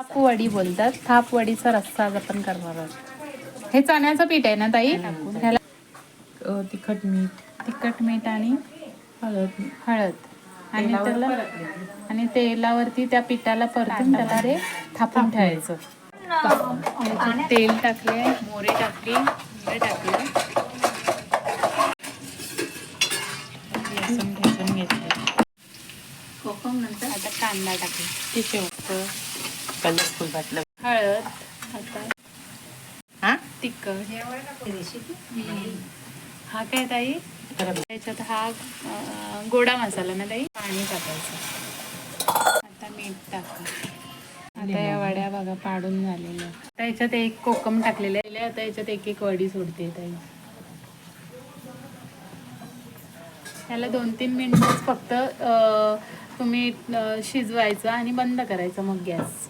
थापवडी बोलतात. थापवडीचा रस्सा आज आपण करणार आहोत. हे चण्याचं पीठ आहे ना ताई? ह्याला तिखट मीठ आणि हळद आणि तेलावरती त्या पिठाला परतून त्याला ते थापून ठेवायचं. तेल टाकले, मोहरी टाकली, जिरे टाकलं, लसूण ठेचून घेतले. कोकम नंतर आता कांदा टाकला, ते शेवटचं कलरफुल वाटलं. हळद, आता तिखट. हा काय ताई? त्याच्यात हा गोडा मसाला ना ताई. पाणी टाकायचं. आता मीठ टाका. आता या वड्या बघा पाडून झालेल्या. आता याच्यात एक कोकम टाकलेले आहे. आता याच्यात एक एक वडी सोडते ताई. त्याला 2-3 मिनिटच फक्त तुम्ही शिजवायचं आणि बंद करायचं मग गॅस.